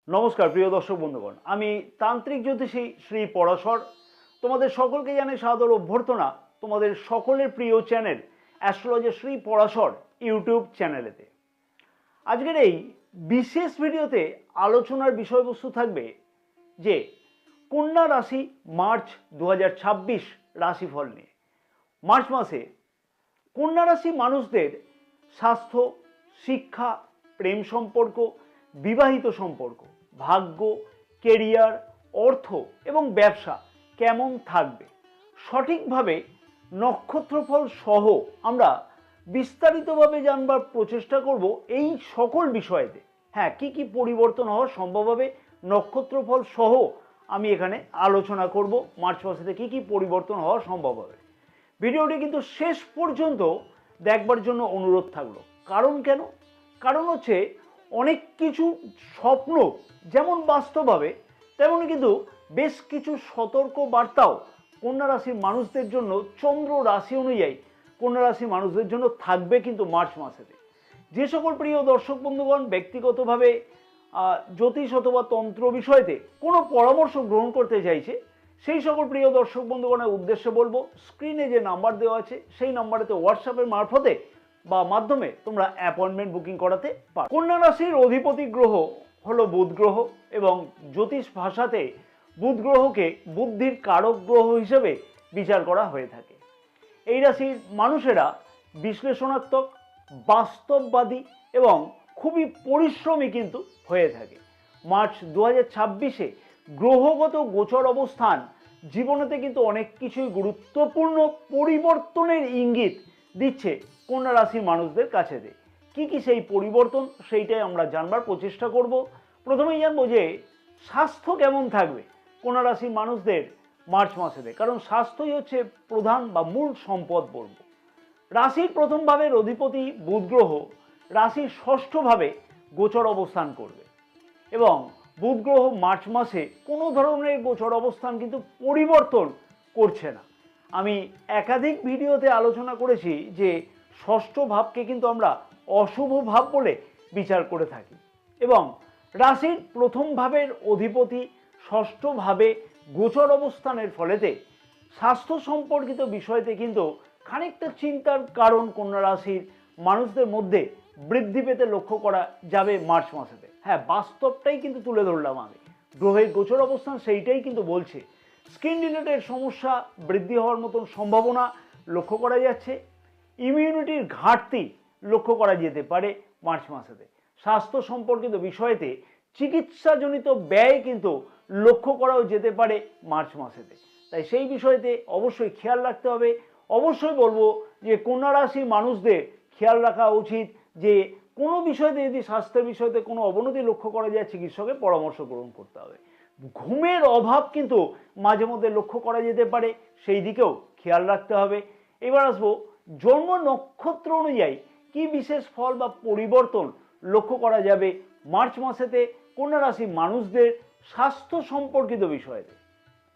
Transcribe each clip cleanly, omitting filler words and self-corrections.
নমস্কার প্রিয় দর্শক বন্ধুগণ, আমি তান্ত্রিক জ্যোতিষী শ্রী পরাশর তোমাদের সকলকে জানাই সাদর অভ্যর্থনা তোমাদের সকলের প্রিয় channel astrology Shri Parashar YouTube চ্যানেলেতে। আজকের এই বিশেষ ভিডিওতে আলোচনার বিষয়বস্তু থাকবে যে কন্যা রাশি মার্চ 2026 রাশিফল নিয়ে। মার্চ মাসে কন্যা রাশি মানুষদের স্বাস্থ্য, শিক্ষা, প্রেম সম্পর্ক, বিবাহিত সম্পর্ক, ভাগ্য, কেরিয়ার, অর্থ এবং ব্যবসা কেমন থাকবে সঠিকভাবে নক্ষত্রফল সহ আমরা বিস্তারিতভাবে জানবার প্রচেষ্টা করব এই সকল বিষয়েতে। হ্যাঁ, কি কি পরিবর্তন হওয়া সম্ভব হবে নক্ষত্রফল সহ আমি এখানে আলোচনা করব। মার্চ মাসেতে কি কি পরিবর্তন হওয়া সম্ভব হবে। ভিডিওটি কিন্তু শেষ পর্যন্ত দেখবার জন্য অনুরোধ থাকলো। কারণ হচ্ছে অনেক কিছু স্বপ্ন যেমন বাস্তব হবে তেমনি কিন্তু বেশ কিছু সতর্ক বার্তাও কন্যা রাশির মানুষদের জন্য চন্দ্র রাশি অনুযায়ী কন্যা রাশির মানুষদের জন্য থাকবে কিন্তু মার্চ মাসেতে। যে সকল প্রিয় দর্শক বন্ধুগণ ব্যক্তিগতভাবে জ্যোতিষ অথবা তন্ত্র বিষয়তে কোনো পরামর্শ গ্রহণ করতে চাইছে সেই সকল প্রিয় দর্শক বন্ধুগণের উদ্দেশ্যে বলবো, স্ক্রিনে যে নাম্বার দেওয়া আছে সেই নাম্বারেতে হোয়াটসঅ্যাপের মারফতে বা মাধ্যমে তোমরা অ্যাপয়েন্টমেন্ট বুকিং করাতে পারো। কন্যা রাশির অধিপতি গ্রহ হলো বুধ গ্রহ এবং জ্যোতিষ ভাষাতে বুধ গ্রহকে বুদ্ধির কারক গ্রহ হিসেবে বিচার করা হয়ে থাকে। এই রাশির মানুষেরা বিশ্লেষণাত্মক, বাস্তববাদী এবং খুবই পরিশ্রমী কিন্তু হয়ে থাকে। মার্চ 2026-এ গ্রহগত গোচর অবস্থান জীবনেতে কিন্তু অনেক কিছুই গুরুত্বপূর্ণ পরিবর্তনের ইঙ্গিত দিচ্ছে কন্যা রাশির মানুষদের কাছে। কি কি সেই পরিবর্তন সেইটাই আমরা জানবার প্রচেষ্টা করব। প্রথমেই জানবো যে স্বাস্থ্য কেমন থাকবে কন্যা রাশির মানুষদের মার্চ মাসেতে, কারণ স্বাস্থ্যই হচ্ছে প্রধান বা মূল সম্পদ বলবো। রাশির প্রথম ভাবের অধিপতি বুধ গ্রহ রাশির ষষ্ঠ ভাবে গোচর অবস্থান করবে এবং বুধ গ্রহ মার্চ মাসে কোনো ধরনের গোচর অবস্থান কিন্তু পরিবর্তন করছে না। আমি একাধিক ভিডিওতে আলোচনা করেছি যে ষষ্ঠ ভাবকে কিন্তু আমরা অশুভ ভাব বলে বিচার করে থাকি এবং রাশির প্রথম ভাবের অধিপতি ষষ্ঠ ভাবে গোচর অবস্থানের ফলেতে স্বাস্থ্য সম্পর্কিত বিষয়তে কিন্তু খানিকটা চিন্তার কারণ কন্যা রাশির মানুষদের মধ্যে বৃদ্ধি পেতে লক্ষ্য করা যাবে মার্চ মাসেতে। হ্যাঁ, বাস্তবটাই কিন্তু তুলে ধরলাম আমি, গ্রহের গোচর অবস্থান সেইটাই কিন্তু বলছে। স্কিন রিলেটেড সমস্যা বৃদ্ধি হওয়ার মতন সম্ভাবনা লক্ষ্য করা যাচ্ছে। ইমিউনিটির ঘাটতি লক্ষ্য করা যেতে পারে মার্চ মাসেতে। স্বাস্থ্য সম্পর্কিত বিষয়েতে চিকিৎসাজনিত ব্যয় কিন্তু লক্ষ্য করাও যেতে পারে মার্চ মাসেতে। তাই সেই বিষয়তে অবশ্যই খেয়াল রাখতে হবে। অবশ্যই বলবো যে কন্যা রাশির মানুষদের খেয়াল রাখা উচিত যে কোনো বিষয়তে যদি স্বাস্থ্যের বিষয়তে কোনো অবনতি লক্ষ্য করা যায় চিকিৎসকের পরামর্শ গ্রহণ করতে হবে। ঘুমের অভাব কিন্তু মাঝে মধ্যে লক্ষ্য করা যেতে পারে, সেই দিকেও খেয়াল রাখতে হবে। এবার আসবো জন্ম নক্ষত্র অনুযায়ী কি বিশেষ ফল বা পরিবর্তন লক্ষ্য করা যাবে মার্চ মাসেতে কন্যা রাশির মানুষদের স্বাস্থ্য সম্পর্কিত বিষয়েতে।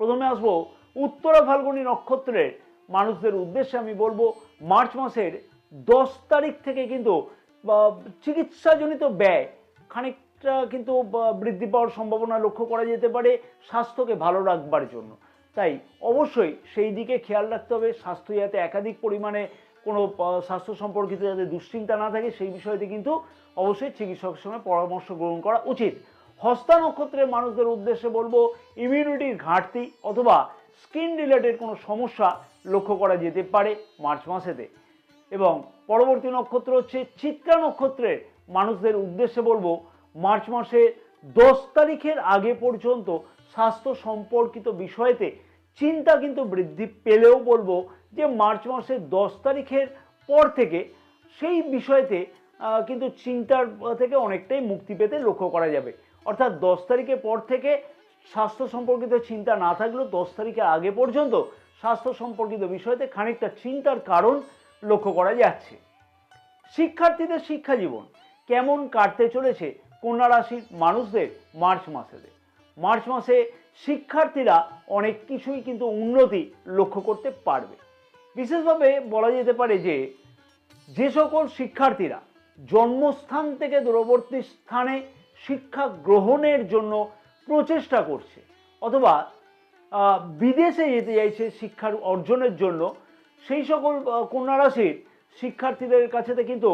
প্রথমে আসবো উত্তরা ফাল্গুনী নক্ষত্রের মানুষদের উদ্দেশ্যে আমি বলবো মার্চ মাসের 10 তারিখ থেকে কিন্তু চিকিৎসাজনিত ব্যয় খানিকটা কিন্তু বৃদ্ধি পাওয়ার সম্ভাবনা লক্ষ্য করা যেতে পারে স্বাস্থ্যকে ভালো রাখবার জন্য। তাই অবশ্যই সেই দিকে খেয়াল রাখতে হবে, স্বাস্থ্য যাতে একাধিক পরিমাণে কোনো স্বাস্থ্য সম্পর্কিত যাতে দুশ্চিন্তা না থাকে সেই বিষয়টি কিন্তু অবশ্যই চিকিৎসকের সঙ্গে পরামর্শ গ্রহণ করা উচিত। হস্তা নক্ষত্রের মানুষদের উদ্দেশ্যে বলবো ইমিউনিটির ঘাটতি অথবা স্কিন রিলেটেড কোনো সমস্যা লক্ষ্য করা যেতে পারে মার্চ মাসেতে। এবং পরবর্তী নক্ষত্র হচ্ছে চিত্রা নক্ষত্রের মানুষদের উদ্দেশ্যে বলবো মার্চ মাসে 10 তারিখের আগে পর্যন্ত স্বাস্থ্য সম্পর্কিত বিষয়েতে চিন্তা কিন্তু বৃদ্ধি পেলেও বলবো যে মার্চ মাসের 10 তারিখের পর থেকে সেই বিষয়তে কিন্তু চিন্তার থেকে অনেকটাই মুক্তি পেতে লক্ষ্য করা যাবে। অর্থাৎ 10 তারিখের পর থেকে স্বাস্থ্য সম্পর্কিত চিন্তা না থাকলেও 10 তারিখের আগে পর্যন্ত স্বাস্থ্য সম্পর্কিত বিষয়তে খানিকটা চিন্তার কারণ লক্ষ্য করা যাচ্ছে। শিক্ষার্থীদের শিক্ষা জীবন কেমন কাটতে চলেছে কন্যা রাশির মানুষদের মার্চ মাসেতে। মার্চ মাসে শিক্ষার্থীরা অনেক কিছুই কিন্তু উন্নতি লক্ষ্য করতে পারবে। বিশেষভাবে বলা যেতে পারে যে সকল শিক্ষার্থীরা জন্মস্থান থেকে দূরবর্তী স্থানে শিক্ষা গ্রহণের জন্য প্রচেষ্টা করছে অথবা বিদেশে যেতে চাইছে শিক্ষার অর্জনের জন্য, সেই সকল কন্যা রাশির শিক্ষার্থীদের কাছে কিন্তু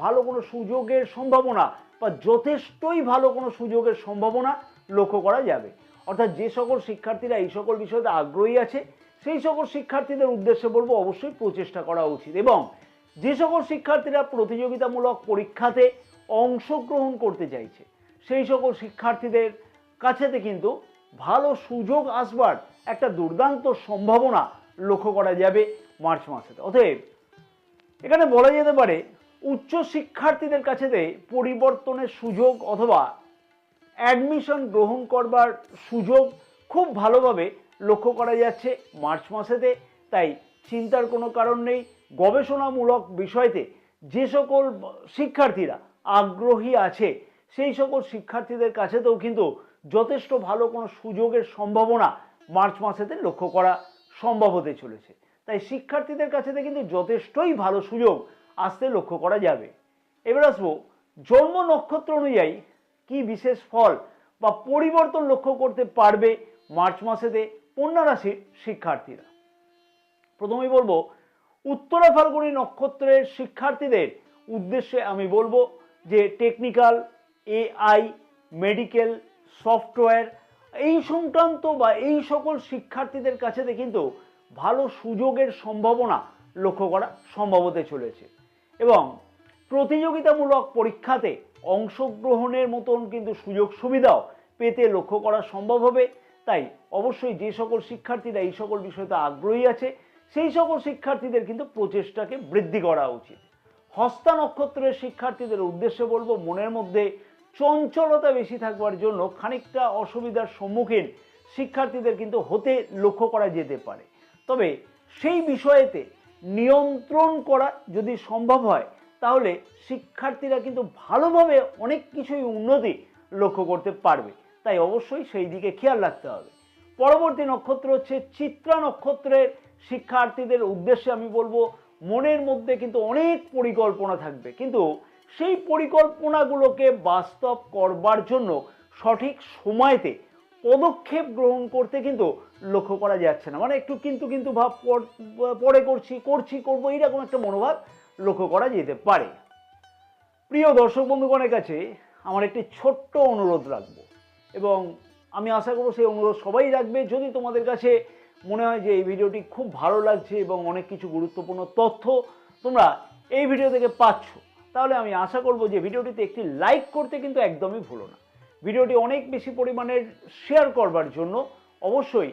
ভালো কোনো সুযোগের সম্ভাবনা বা যথেষ্টই ভালো কোনো সুযোগের সম্ভাবনা লক্ষ্য করা যাবে। অর্থাৎ যে সকল শিক্ষার্থীরা এই সকল বিষয়তে আগ্রহী আছে সেই সকল শিক্ষার্থীদের উদ্দেশ্যে বলবো অবশ্যই প্রচেষ্টা করা উচিত, এবং যে সকল শিক্ষার্থীরা প্রতিযোগিতামূলক পরীক্ষাতে অংশগ্রহণ করতে চাইছে সেই সকল শিক্ষার্থীদের কাছেতে কিন্তু ভালো সুযোগ আসবার একটা দুর্দান্ত সম্ভাবনা লক্ষ্য করা যাবে মার্চ মাসেতে। অতএব এখানে বলা যেতে পারে উচ্চ শিক্ষার্থীদের কাছেতে পরিবর্তনের সুযোগ অথবা অ্যাডমিশন গ্রহণ করবার সুযোগ খুব ভালোভাবে লক্ষ্য করা যাচ্ছে মার্চ মাসেতে। তাই চিন্তার কোনো কারণ নেই। গবেষণামূলক বিষয়তে যে সকল শিক্ষার্থীরা আগ্রহী আছে সেই সকল শিক্ষার্থীদের কাছেতেও কিন্তু যথেষ্ট ভালো কোনো সুযোগের সম্ভাবনা মার্চ মাসেতে লক্ষ্য করা সম্ভব হতে চলেছে। তাই শিক্ষার্থীদের কাছেতে কিন্তু যথেষ্টই ভালো সুযোগ আসতে লক্ষ্য করা যাবে। এবার আসবো জন্ম নক্ষত্র অনুযায়ী কি বিশেষ ফল বা পরিবর্তন লক্ষ্য করতে পারবে মার্চ মাসেতে কন্যা রাশির শিক্ষার্থীরা। প্রথমেই বলবো উত্তরা ফাল্গুনী নক্ষত্রের শিক্ষার্থীদের উদ্দেশ্যে আমি বলবো যে টেকনিক্যাল, এআই, মেডিকেল, সফটওয়্যার এই সংক্রান্ত বা এই সকল শিক্ষার্থীদের কাছে কিন্তু ভালো সুযোগের সম্ভাবনা লক্ষ্য করা সম্ভব হতে চলেছে, এবং প্রতিযোগিতামূলক পরীক্ষাতে অংশগ্রহণের মতন কিন্তু সুযোগ সুবিধাও পেতে লক্ষ্য করা সম্ভব হবে। তাই অবশ্যই যে সকল শিক্ষার্থীরা এই সকল বিষয়তে আগ্রহী আছে সেই সকল শিক্ষার্থীদের কিন্তু প্রচেষ্টাকে বৃদ্ধি করা উচিত। হস্তা নক্ষত্রের শিক্ষার্থীদের উদ্দেশ্যে বলবো মনের মধ্যে চঞ্চলতা বেশি থাকবার জন্য খানিকটা অসুবিধার সম্মুখীন শিক্ষার্থীদের কিন্তু হতে লক্ষ্য করা যেতে পারে। তবে সেই বিষয়েতে নিয়ন্ত্রণ করা যদি সম্ভব হয় তাহলে শিক্ষার্থীরা কিন্তু ভালোভাবে অনেক কিছুই উন্নতি লক্ষ্য করতে পারবে। তাই অবশ্যই সেই দিকে খেয়াল রাখতে হবে। পরবর্তী নক্ষত্র হচ্ছে চিত্রা নক্ষত্রের শিক্ষার্থীদের উদ্দেশ্যে আমি বলবো মনের মধ্যে কিন্তু অনেক পরিকল্পনা থাকবে, কিন্তু সেই পরিকল্পনাগুলোকে বাস্তব করবার জন্য সঠিক সময়তে পদক্ষেপ গ্রহণ করতে কিন্তু লক্ষ্য করা যাচ্ছে না। মানে একটু কিন্তু ভাব পরে করবো এইরকম একটা মনোভাব লক্ষ্য করা যেতে পারে। প্রিয় দর্শক বন্ধুগণের কাছে আমার একটি ছোট্ট অনুরোধ রাখবো, এবং আমি আশা করব সেই অনুরোধ সবাই রাখবে। যদি তোমাদের কাছে মনে হয় যে এই ভিডিওটি খুব ভালো লাগছে এবং অনেক কিছু গুরুত্বপূর্ণ তথ্য তোমরা এই ভিডিও থেকে পাচ্ছ, তাহলে আমি আশা করব যে ভিডিওটিতে একটি লাইক করতে কিন্তু একদমই ভুলো না। ভিডিওটি অনেক বেশি পরিমাণে শেয়ার করবার জন্য অবশ্যই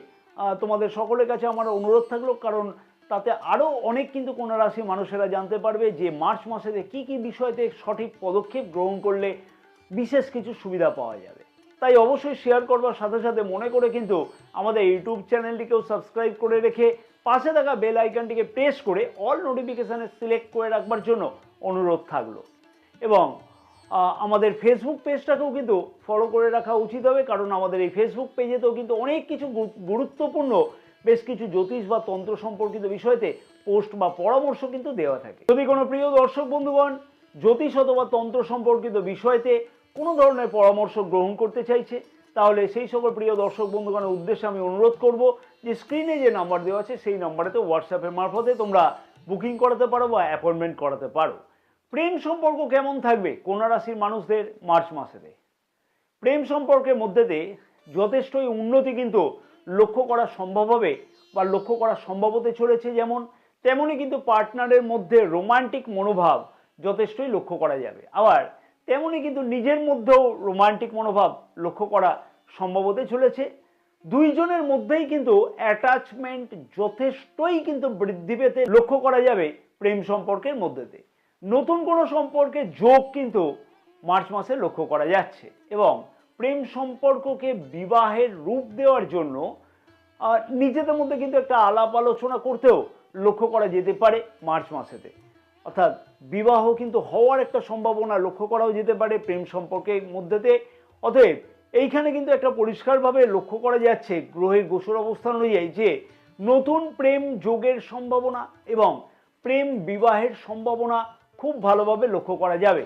তোমাদের সকলের কাছে আমার অনুরোধ থাকলো, কারণ তাতে আরও অনেক কিন্তু কন্যা রাশির মানুষেরা জানতে পারবে যে মার্চ মাসেতে কি কি বিষয়তে সঠিক পদক্ষেপ গ্রহণ করলে বিশেষ কিছু সুবিধা পাওয়া যাবে। তাই অবশ্যই শেয়ার করবার সাথে সাথে মনে করে কিন্তু আমাদের ইউটিউব চ্যানেলটিকেও সাবস্ক্রাইব করে রেখে পাশে থাকা বেল আইকনটিকে প্রেস করে অল নোটিফিকেশানে সিলেক্ট করে রাখবার জন্য অনুরোধ থাকলো, এবং আমাদের ফেসবুক পেজটাকেও কিন্তু ফলো করে রাখা উচিত হবে, কারণ আমাদের এই ফেসবুক পেজেতেও কিন্তু অনেক কিছু গুরুত্বপূর্ণ বেশ কিছু জ্যোতিষ বা তন্ত্র সম্পর্কিত বিষয়তে পোস্ট বা পরামর্শ কিন্তু দেওয়া থাকে। যদি কোনো প্রিয় দর্শক বন্ধুগণ জ্যোতিষ অথবা তন্ত্র সম্পর্কিত বিষয়তে কোনো ধরনের পরামর্শ গ্রহণ করতে চাইছে তাহলে সেই সকল প্রিয় দর্শক বন্ধুগণের উদ্দেশ্যে আমি অনুরোধ করব যে স্ক্রিনে যে নাম্বার দেওয়া আছে সেই নাম্বারেতে হোয়াটসঅ্যাপের মারফতে তোমরা বুকিং করাতে পারো বা অ্যাপয়েন্টমেন্ট করাতে পারো। প্রেম সম্পর্ক কেমন থাকবে কন্যা রাশির মানুষদের মার্চ মাসেতে? প্রেম সম্পর্কের মধ্যেতে যথেষ্টই উন্নতি কিন্তু লক্ষ্য করা সম্ভব হবে বা লক্ষ্য করা সম্ভব হতে চলেছে, যেমন তেমনই কিন্তু পার্টনারের মধ্যে রোমান্টিক মনোভাব যথেষ্টই লক্ষ্য করা যাবে। আবার তেমনই কিন্তু নিজের মধ্যেও রোমান্টিক মনোভাব লক্ষ্য করা সম্ভব হতে চলেছে। দুইজনের মধ্যেই কিন্তু অ্যাটাচমেন্ট যথেষ্টই কিন্তু বৃদ্ধি পেতে লক্ষ্য করা যাবে প্রেম সম্পর্কের মধ্যেতে। নতুন কোনো সম্পর্কের যোগ কিন্তু মার্চ মাসে লক্ষ্য করা যাচ্ছে, এবং প্রেম সম্পর্ককে বিবাহের রূপ দেওয়ার জন্য নিজেদের মধ্যে কিন্তু একটা আলাপ আলোচনা করতেও লক্ষ্য করা যেতে পারে মার্চ মাসেতে। অর্থাৎ বিবাহ কিন্তু হওয়ার একটা সম্ভাবনা লক্ষ্য করাও যেতে পারে প্রেম সম্পর্কের মধ্যেতে। অতএব এইখানে কিন্তু একটা পরিষ্কারভাবে লক্ষ্য করা যাচ্ছে গ্রহের গোচর অবস্থান অনুযায়ী যে নতুন প্রেম যোগের সম্ভাবনা এবং প্রেম বিবাহের সম্ভাবনা খুব ভালোভাবে লক্ষ্য করা যাবে।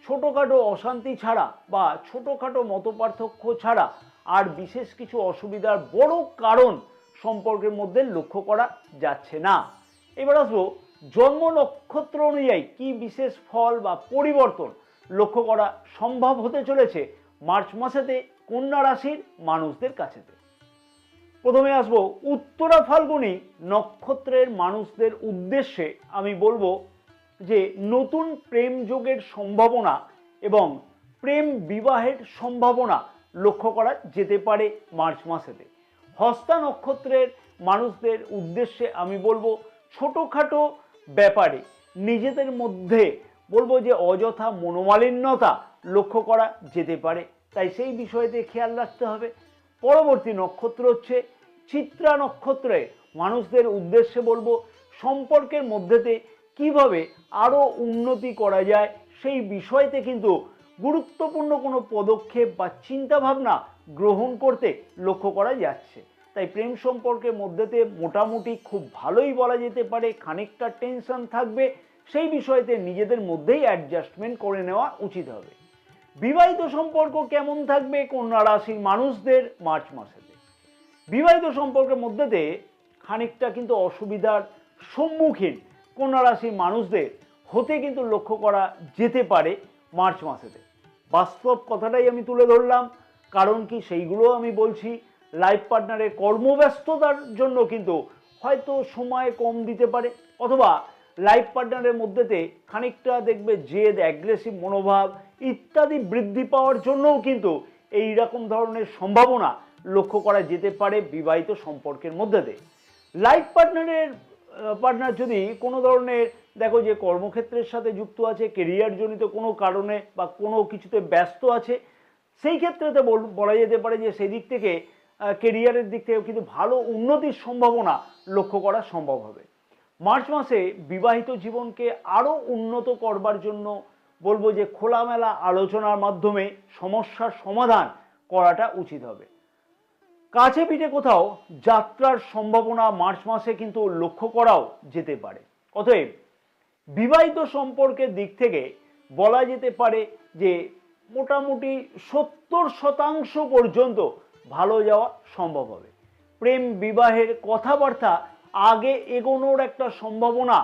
ছোটোখাটো অশান্তি ছাড়া বা ছোটোখাটো মতপার্থক্য ছাড়া আর বিশেষ কিছু অসুবিধার বড় কারণ সম্পর্কের মধ্যে লক্ষ্য করা যাচ্ছে না। এবার আসবো জন্ম নক্ষত্র অনুযায়ী কি বিশেষ ফল বা পরিবর্তন লক্ষ্য করা সম্ভব হতে চলেছে মার্চ মাসেতে কন্যা রাশির মানুষদের কাছেতে। প্রথমে আসবো উত্তরা ফাল্গুনী নক্ষত্রের মানুষদের উদ্দেশ্যে আমি বলবো যে নতুন প্রেম যোগের সম্ভাবনা এবং প্রেম বিবাহের সম্ভাবনা লক্ষ্য করা যেতে পারে মার্চ মাসেতে। হস্তা নক্ষত্রের মানুষদের উদ্দেশ্যে আমি বলবো ছোটোখাটো ব্যাপারে নিজেদের মধ্যে বলবো যে অযথা মনোমালিন্যতা লক্ষ্য করা যেতে পারে, তাই সেই বিষয়তে খেয়াল রাখতে হবে। পরবর্তী নক্ষত্র হচ্ছে চিত্রা নক্ষত্রে মানুষদের উদ্দেশ্যে বলবো সম্পর্কের মধ্যেতে কিভাবে আরও উন্নতি করা যায় সেই বিষয়তে কিন্তু গুরুত্বপূর্ণ কোনো পদক্ষেপ বা চিন্তাভাবনা গ্রহণ করতে লক্ষ্য করা যাচ্ছে। তাই প্রেম সম্পর্কের মধ্যেতে মোটামুটি খুব ভালোই বলা যেতে পারে, খানিকটা টেনশন থাকবে, সেই বিষয়তে নিজেদের মধ্যেই অ্যাডজাস্টমেন্ট করে নেওয়া উচিত হবে। বিবাহিত সম্পর্ক কেমন থাকবে কন্যা রাশির মানুষদের মার্চ মাসেতে? বিবাহিত সম্পর্কের মধ্যেতে খানিকটা কিন্তু অসুবিধার সম্মুখীন কন্যা রাশির মানুষদের হতে কিন্তু লক্ষ্য করা যেতে পারে মার্চ মাসেতে। বাস্তব কথাটাই আমি তুলে ধরলাম, কারণ কি সেইগুলো আমি বলছি। লাইফ পার্টনারের কর্মব্যস্ততার জন্য কিন্তু হয়তো সময় কম দিতে পারে, অথবা লাইফ পার্টনারের মধ্যেতে খানিকটা দেখবে জেদ, অ্যাগ্রেসিভ মনোভাব ইত্যাদি বৃদ্ধি পাওয়ার জন্যও কিন্তু এই রকম ধরনের সম্ভাবনা লক্ষ্য করা যেতে পারে বিবাহিত সম্পর্কের মধ্যে। লাইফ পার্টনার যদি কোনো ধরনের দেখো যে কর্মক্ষেত্রের সাথে যুক্ত আছে, কেরিয়ার জনিত কোনো কারণে বা কোনো কিছুতে ব্যস্ত আছে, সেই ক্ষেত্রেতে বলা যেতে পারে যে সেই দিক থেকে কেরিয়ারের দিক থেকেও কিন্তু ভালো উন্নতির সম্ভাবনা লক্ষ্য করা সম্ভব হবে। মার্চ মাসে বিবাহিত জীবনকে আরও উন্নত করবার জন্য বলবো যে খোলামেলা আলোচনার মাধ্যমে সমস্যার সমাধান করাটা উচিত হবে। কাছে পিঠে কোথাও যাত্রার সম্ভাবনা মার্চ মাসে কিন্তু লক্ষ্য করাও যেতে পারে। অতএব বিবাহিত সম্পর্কের দিক থেকে বলা যেতে পারে যে মোটামুটি 70% পর্যন্ত ভালো যাওয়া সম্ভব হবে। প্রেম বিবাহের কথাবার্তা আগে এগোনোর একটা সম্ভাবনা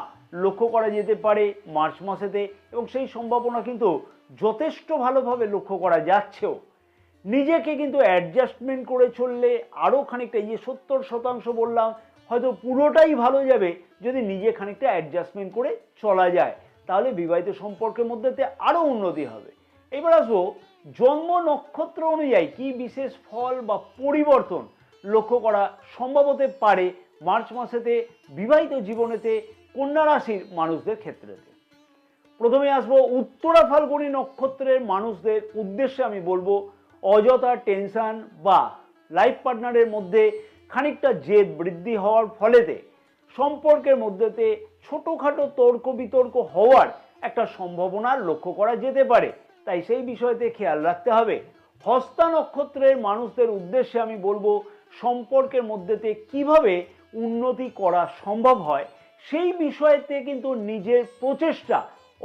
লক্ষ্য করা যেতে পারে মার্চ মাসেতে, এবং সেই সম্ভাবনা কিন্তু যথেষ্ট ভালোভাবে লক্ষ্য করা যাচ্ছেও। নিজেকে কিন্তু অ্যাডজাস্টমেন্ট করে চললে আরও খানিকটা, এই যে 70% বললাম, হয়তো পুরোটাই ভালো যাবে যদি নিজে খানিকটা অ্যাডজাস্টমেন্ট করে চলা যায়, তাহলে বিবাহিত সম্পর্কের মধ্যেতে আরও উন্নতি হবে। এবার আসবো জন্ম নক্ষত্র অনুযায়ী কি বিশেষ ফল বা পরিবর্তন লক্ষ্য করা সম্ভব হতে পারে মার্চ মাসেতে বিবাহিত জীবনেতে কন্যা রাশির মানুষদের ক্ষেত্রেতে। প্রথমে আসবো উত্তরা ফাল্গুনী নক্ষত্রের মানুষদের উদ্দেশ্যে আমি বলবো অযথা টেনশন বা লাইফ পার্টনারের মধ্যে খানিকটা জেদ বৃদ্ধি হওয়ার ফলেতে সম্পর্কের মধ্যেতে ছোটোখাটো তর্ক বিতর্ক হওয়ার একটা সম্ভাবনা লক্ষ্য করা যেতে পারে, তাই সেই বিষয়তে খেয়াল রাখতে হবে। হস্তা নক্ষত্রের মানুষদের উদ্দেশ্যে আমি বলবো সম্পর্কের মধ্যেতে কিভাবে উন্নতি করা সম্ভব হয় সেই বিষয়তে কিন্তু নিজের প্রচেষ্টা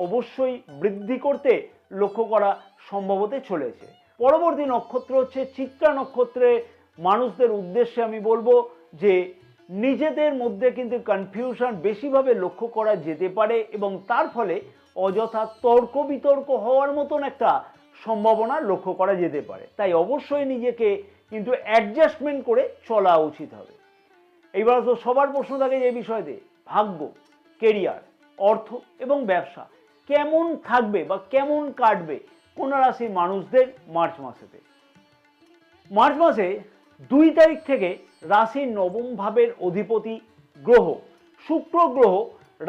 অবশ্যই বৃদ্ধি করতে লক্ষ্য করা সম্ভব হতে চলেছে। পরবর্তী নক্ষত্র হচ্ছে চিত্রা নক্ষত্রের মানুষদের উদ্দেশ্যে আমি বলবো যে নিজেদের মধ্যে কিন্তু কনফিউশন বেশিভাবে লক্ষ্য করা যেতে পারে, এবং তার ফলে অযথা তর্ক বিতর্ক হওয়ার মতন একটা সম্ভাবনা লক্ষ্য করা যেতে পারে। তাই অবশ্যই নিজেকে কিন্তু অ্যাডজাস্টমেন্ট করে চলা উচিত হবে। এইবার তো সবার প্রশ্ন থাকে এই বিষয়তে, ভাগ্য, কেরিয়ার, অর্থ এবং ব্যবসা কেমন থাকবে বা কেমন কাটবে কন্যা রাশির মানুষদের মার্চ মাসেতে। মার্চ মাসে 2 তারিখ থেকে রাশির নবম ভাবের অধিপতি গ্রহ শুক্র গ্রহ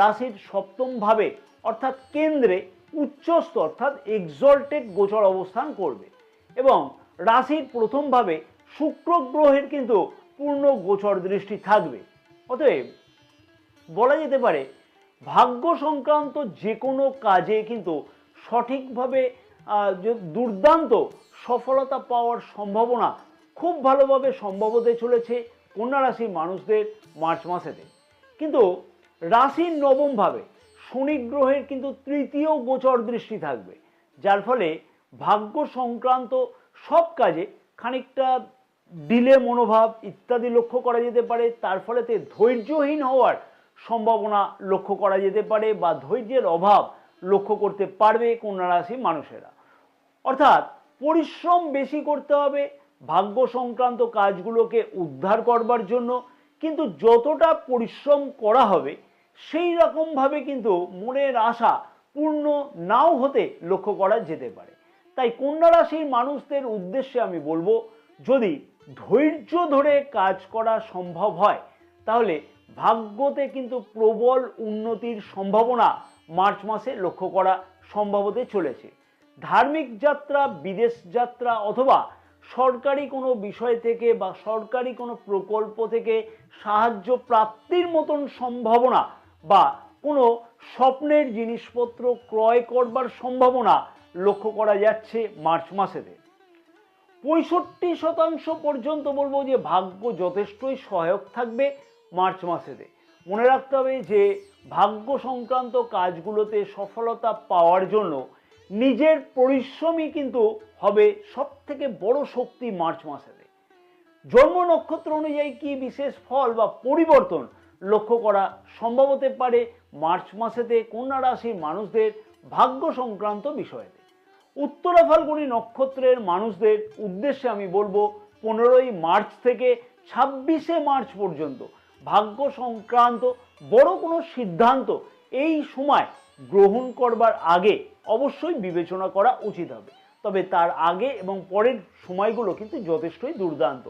রাশির সপ্তম ভাবে অর্থাৎ কেন্দ্রে উচ্চস্থ অর্থাৎ এক্সল্টেড গোচর অবস্থান করবে, এবং রাশির প্রথম ভাবে শুক্র গ্রহের কিন্তু পূর্ণ গোচর দৃষ্টি থাকবে। অতএব বলা যেতে পারে ভাগ্য সংক্রান্ত যে কোনো কাজে কিন্তু সঠিকভাবে দুর্দান্ত সফলতা পাওয়ার সম্ভাবনা খুব ভালোভাবে সম্ভব হতে চলেছে কন্যা রাশির মানুষদের মার্চ মাসেতে। কিন্তু রাশির নবম ভাবে শনি গ্রহের কিন্তু তৃতীয় গোচর দৃষ্টি থাকবে, যার ফলে ভাগ্য সংক্রান্ত সব কাজে খানিকটা ডিলে মনোভাব ইত্যাদি লক্ষ্য করা যেতে পারে। তার ফলেতে ধৈর্যহীন হওয়ার সম্ভাবনা লক্ষ্য করা যেতে পারে বা ধৈর্যের অভাব লক্ষ্য করতে পারবে কন্যা রাশির মানুষেরা। অর্থাৎ পরিশ্রম বেশি করতে হবে ভাগ্য সংক্রান্ত কাজগুলোকে উদ্ধার করবার জন্য, কিন্তু যতটা পরিশ্রম করা হবে সেই রকমভাবে কিন্তু মনের আশা পূর্ণ নাও হতে লক্ষ্য করা যেতে পারে। তাই কন্যা রাশির মানুষদের উদ্দেশ্যে আমি বলবো, যদি ধৈর্য ধরে কাজ করা সম্ভব হয় তাহলে ভাগ্যতে কিন্তু প্রবল উন্নতির সম্ভাবনা মার্চ মাসে লক্ষ্য করা সম্ভব হতে চলেছে। ধার্মিক যাত্রা, বিদেশ যাত্রা অথবা সরকারি কোনো বিষয় থেকে বা সরকারি কোনো প্রকল্প থেকে সাহায্য প্রাপ্তির মতন সম্ভাবনা বা কোনো স্বপ্নের জিনিসপত্র ক্রয় করবার সম্ভাবনা লক্ষ্য করা যাচ্ছে মার্চ মাসেতে। 65% পর্যন্ত বলবো যে ভাগ্য যথেষ্টই সহায়ক থাকবে মার্চ মাসেতে। মনে রাখতে হবে যে ভাগ্য সংক্রান্ত কাজগুলোতে সফলতা পাওয়ার জন্য নিজের পরিশ্রমই কিন্তু হবে সব থেকে বড় শক্তি মার্চ মাসেতে। জন্ম নক্ষত্র অনুযায়ী কি বিশেষ ফল বা পরিবর্তন লক্ষ্য করা সম্ভব হতে পারে মার্চ মাসেতে কন্যা রাশির মানুষদের ভাগ্য সংক্রান্ত বিষয়েতে? উত্তরা ফাল্গুনী নক্ষত্রের মানুষদের উদ্দেশ্যে আমি বলবো 15ই মার্চ থেকে 26শে মার্চ পর্যন্ত ভাগ্য সংক্রান্ত বড় কোনো সিদ্ধান্ত এই সময় গ্রহণ করবার আগে অবশ্যই বিবেচনা করা উচিত হবে। তবে তার আগে এবং পরের সময়গুলো কিন্তু যথেষ্টই দুর্দান্ত।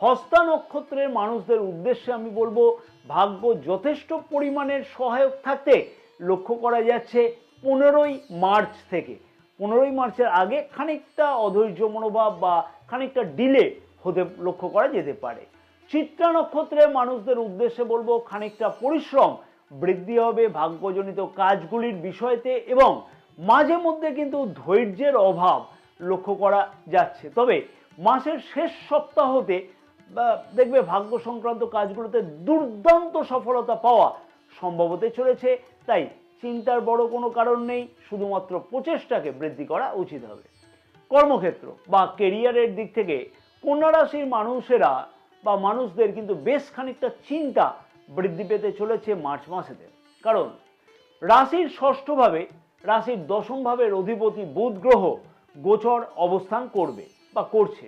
হস্তা নক্ষত্রের মানুষদের উদ্দেশ্যে আমি বলবো, ভাগ্য যথেষ্ট পরিমাণের সহায়ক থাকতে লক্ষ্য করা যাচ্ছে 15ই মার্চ থেকে। 15ই মার্চের আগে খানিকটা অধৈর্য মনোভাব বা খানিকটা ডিলে হতে লক্ষ্য করা যেতে পারে। চিত্রা নক্ষত্রের মানুষদের উদ্দেশ্যে বলবো, খানিকটা পরিশ্রম বৃদ্ধি হবে ভাগ্যজনিত কাজগুলির বিষয়তে এবং মাঝে মধ্যে কিন্তু ধৈর্যের অভাব লক্ষ্য করা যাচ্ছে। তবে মাসের শেষ সপ্তাহতে দেখবে ভাগ্য সংক্রান্ত কাজগুলোতে দুর্দান্ত সফলতা পাওয়া সম্ভব হতে চলেছে। তাই চিন্তার বড় কোনো কারণ নেই, শুধুমাত্র প্রচেষ্টাকে বৃদ্ধি করা উচিত হবে। কর্মক্ষেত্র বা কেরিয়ারের দিক থেকে কন্যা রাশির মানুষেরা বা মানুষদের কিন্তু বেশ খানিকটা চিন্তা বৃদ্ধি পেতে চলেছে মার্চ মাসেতে। কারণ রাশির ষষ্ঠভাবে, রাশির দশম ভাবের অধিপতি বুধ গ্রহ গোচর অবস্থান করবে বা করছে।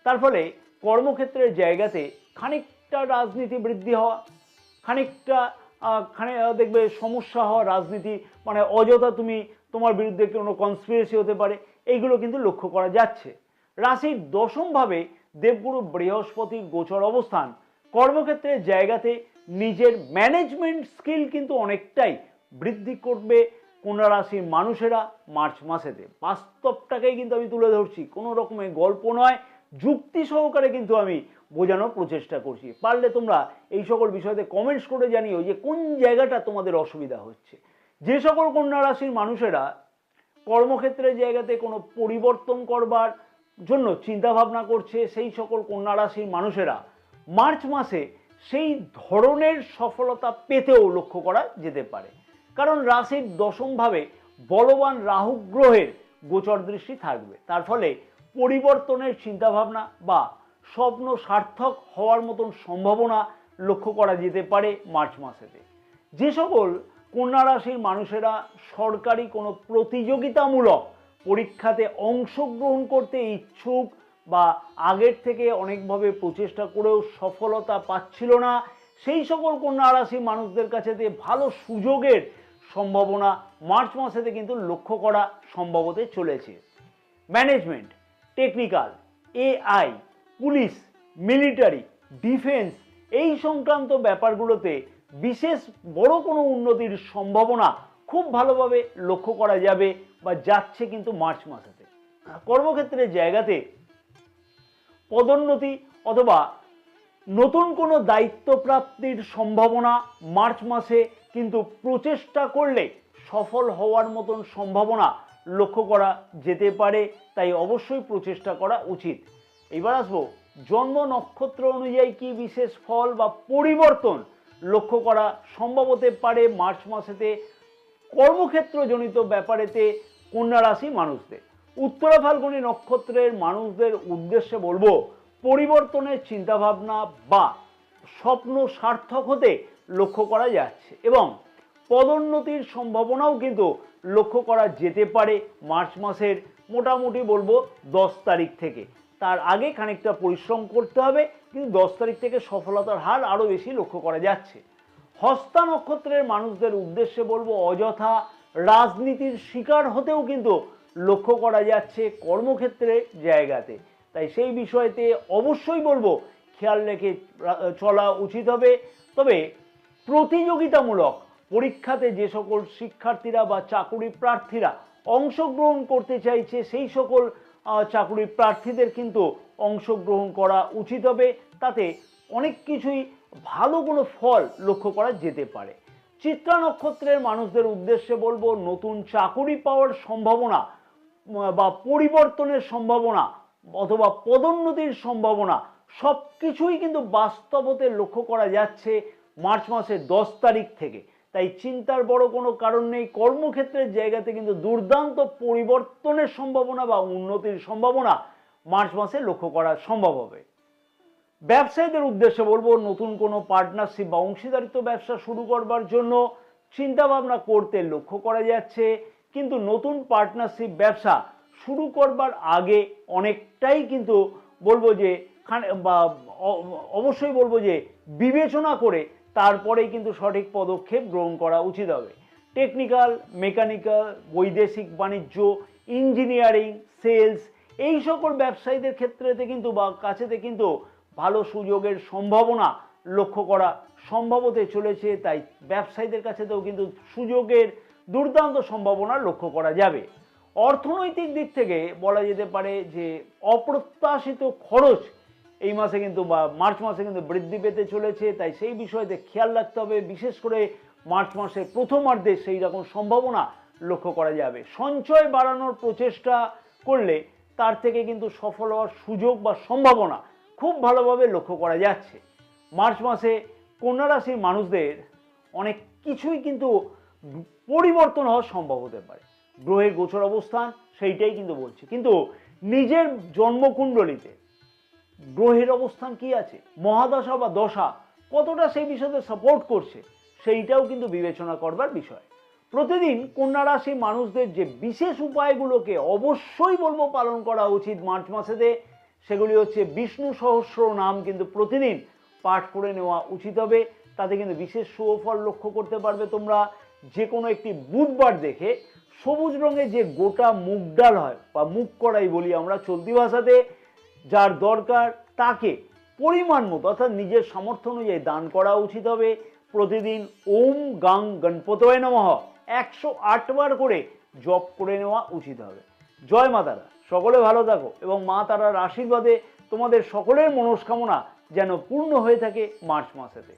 তার ফলে কর্মক্ষেত্রের জায়গাতে খানিকটা রাজনীতি বৃদ্ধি হওয়া, খানিকটা দেখবে সমস্যা হওয়া, রাজনীতি মানে অযথা তোমার বিরুদ্ধে কোনো কনস্পিরেসি হতে পারে, এইগুলো কিন্তু লক্ষ্য করা যাচ্ছে। রাশির দশমভাবে দেবগুরু বৃহস্পতির গোচর অবস্থান কর্মক্ষেত্রের জায়গাতে নিজের ম্যানেজমেন্ট স্কিল কিন্তু অনেকটাই বৃদ্ধি করবে কন্যা রাশির মানুষেরা মার্চ মাসেতে। বাস্তবটাকেই কিন্তু আমি তুলে ধরছি, কোনো রকমের গল্প নয়, যুক্তি সহকারে কিন্তু আমি বোঝানোর প্রচেষ্টা করছি। পারলে তোমরা এই সকল বিষয়তে কমেন্টস করে জানিও যে কোন জায়গাটা তোমাদের অসুবিধা হচ্ছে। যে সকল কন্যা রাশির মানুষেরা কর্মক্ষেত্রের জায়গাতে কোনো পরিবর্তন করবার জন্য চিন্তা ভাবনা করছে, সেই সকল কন্যা রাশির মানুষেরা মার্চ মাসে সেই ধরনের সফলতা পেতেও লক্ষ্য করা যেতে পারে। কারণ রাশির দশমভাবে বলবান রাহু গ্রহের গোচর দৃষ্টি থাকবে। তার ফলে পরিবর্তনের চিন্তাভাবনা বা স্বপ্ন সার্থক হওয়ার মতন সম্ভাবনা লক্ষ্য করা যেতে পারে মার্চ মাসেতে। যে সকল কন্যা রাশির মানুষেরা সরকারি কোনো প্রতিযোগিতামূলক পরীক্ষাতে অংশগ্রহণ করতে ইচ্ছুক বা আগের থেকে অনেকভাবে প্রচেষ্টা করেও সফলতা পাচ্ছিল না, সেই সকল কন্যা রাশির মানুষদের কাছে ভালো সুযোগের সম্ভাবনা মার্চ মাসেতে কিন্তু লক্ষ্য করা সম্ভব হতে চলেছে। Management, technical, AI, police, military, defence এই সংক্রান্ত ব্যাপারগুলোতে বিশেষ বড় কোনো উন্নতির সম্ভাবনা খুব ভালোভাবে লক্ষ্য করা যাবে বা যাচ্ছে কিন্তু মার্চ মাসেতে। কর্মক্ষেত্রের জায়গাতে পদোন্নতি অথবা নতুন কোনো দায়িত্ব প্রাপ্তির সম্ভাবনা মার্চ মাসে কিন্তু প্রচেষ্টা করলে সফল হওয়ার মতন সম্ভাবনা লক্ষ্য করা যেতে পারে। তাই অবশ্যই প্রচেষ্টা করা উচিত। এবার আসবো জন্ম নক্ষত্র অনুযায়ী কি বিশেষ ফল বা পরিবর্তন লক্ষ্য করা সম্ভব হতে পারে মার্চ মাসেতে কর্মক্ষেত্রজনিত ব্যাপারেতে কন্যা রাশি মানুষদের। উত্তরা ফাল্গুনী নক্ষত্রের মানুষদের উদ্দেশ্যে বলবো, পরিবর্তনের চিন্তাভাবনা বা স্বপ্ন সার্থক হতে লক্ষ্য করা যাচ্ছে এবং পদোন্নতির সম্ভাবনাও কিন্তু লক্ষ্য করা যেতে পারে মার্চ মাসের মোটামুটি বলবো 10 তারিখ থেকে। তার আগে খানিকটা পরিশ্রম করতে হবে, কিন্তু 10 তারিখ থেকে সফলতার হার আরও বেশি লক্ষ্য করা যাচ্ছে। হস্তা নক্ষত্রের মানুষদের উদ্দেশ্যে বলবো, অযথা রাজনীতির শিকার হতেও কিন্তু লক্ষ্য করা যাচ্ছে কর্মক্ষেত্রের জায়গাতে। তাই সেই বিষয়তে অবশ্যই বলবো খেয়াল রেখে চলা উচিত হবে। তবে প্রতিযোগিতামূলক পরীক্ষাতে যে সকল শিক্ষার্থীরা বা চাকুরি প্রার্থীরা অংশগ্রহণ করতে চাইছে, সেই সকল চাকুরি প্রার্থীদের কিন্তু অংশগ্রহণ করা উচিত হবে। তাতে অনেক কিছুই ভালো কোনো ফল লক্ষ্য করা যেতে পারে। চিত্রা নক্ষত্রের মানুষদের উদ্দেশ্যে বলবো, নতুন চাকুরি পাওয়ার সম্ভাবনা বা পরিবর্তনের সম্ভাবনা অথবা পদোন্নতির সম্ভাবনা সব কিছুই কিন্তু বাস্তব হতে লক্ষ্য করা যাচ্ছে মার্চ মাসের 10 তারিখ থেকে। তাই চিন্তার বড় কোনো কারণ নেই। কর্মক্ষেত্রের জায়গাতে কিন্তু দুর্দান্ত পরিবর্তনের সম্ভাবনা বা উন্নতির সম্ভাবনা মার্চ মাসে লক্ষ্য করা সম্ভব হবে। ব্যবসায়ীদের উদ্দেশ্যে বলবো, নতুন কোনো পার্টনারশিপ বা অংশীদারিত্ব ব্যবসা শুরু করবার জন্য চিন্তা ভাবনা করতে লক্ষ্য করা যাচ্ছে, কিন্তু নতুন পার্টনারশিপ ব্যবসা শুরু করবার আগে অনেকটাই কিন্তু বলবো যে অবশ্যই বলবো যে বিবেচনা করে তারপরেই কিন্তু সঠিক পদক্ষেপ গ্রহণ করা উচিত হবে। টেকনিক্যাল, মেকানিক্যাল, বৈদেশিক বাণিজ্য, ইঞ্জিনিয়ারিং, সেলস, এই সকল ব্যবসায়ীদের ক্ষেত্রেতে কিন্তু বা কাছেতে কিন্তু ভালো সুযোগের সম্ভাবনা লক্ষ্য করা সম্ভব হতে চলেছে। তাই ব্যবসায়ীদের কাছেতেও কিন্তু সুযোগের দুর্দান্ত সম্ভাবনা লক্ষ্য করা যাবে। অর্থনৈতিক দিক থেকে বলা যেতে পারে যে অপ্রত্যাশিত খরচ এই মাসে কিন্তু বা মার্চ মাসে কিন্তু বৃদ্ধি পেতে চলেছে। তাই সেই বিষয়তে খেয়াল রাখতে হবে। বিশেষ করে মার্চ মাসের প্রথমার্ধে সেই রকম সম্ভাবনা লক্ষ্য করা যাবে। সঞ্চয় বাড়ানোর প্রচেষ্টা করলে তার থেকে কিন্তু সফল হওয়ার সুযোগ বা সম্ভাবনা খুব ভালোভাবে লক্ষ্য করা যাচ্ছে। মার্চ মাসে কন্যা রাশির মানুষদের অনেক কিছুই কিন্তু পরিবর্তন হওয়া সম্ভব হতে পারে। গ্রহের গোচর অবস্থান সেইটাই কিন্তু বলছে, কিন্তু নিজের জন্মকুণ্ডলিতে গ্রহের অবস্থান কি আছে, মহাদশা বা দশা কতটা সেই বিষয়তে সাপোর্ট করছে, সেইটাও কিন্তু বিবেচনা করবার বিষয়। প্রতিদিন কন্যা রাশির মানুষদের যে বিশেষ উপায়গুলোকে অবশ্যই বলবো পালন করা উচিত মার্চ মাসেতে, সেগুলি হচ্ছে বিষ্ণু সহস্র নাম কিন্তু প্রতিদিন পাঠ করে নেওয়া উচিত হবে। তাতে কিন্তু বিশেষ সুফল লক্ষ্য করতে পারবে তোমরা। যে কোনো একটি বুধবার দেখে সবুজ রঙের যে গোটা মুগ ডাল হয় বা মুগ কড়াই বলি আমরা চলতি ভাষাতে, যার দরকার তাকে পরিমাণ মতো অর্থাৎ নিজের সামর্থ্য অনুযায়ী দান করা উচিত হবে। প্রতিদিন ওম গাং গণপতয়ে নমঃ 108 বার করে জপ করে নেওয়া উচিত হবে। জয় মা তারা, সকলে ভালো থাকো এবং মা তারার আশীর্বাদে তোমাদের সকলের মনস্কামনা যেন পূর্ণ হয়ে থাকে মার্চ মাসেতে।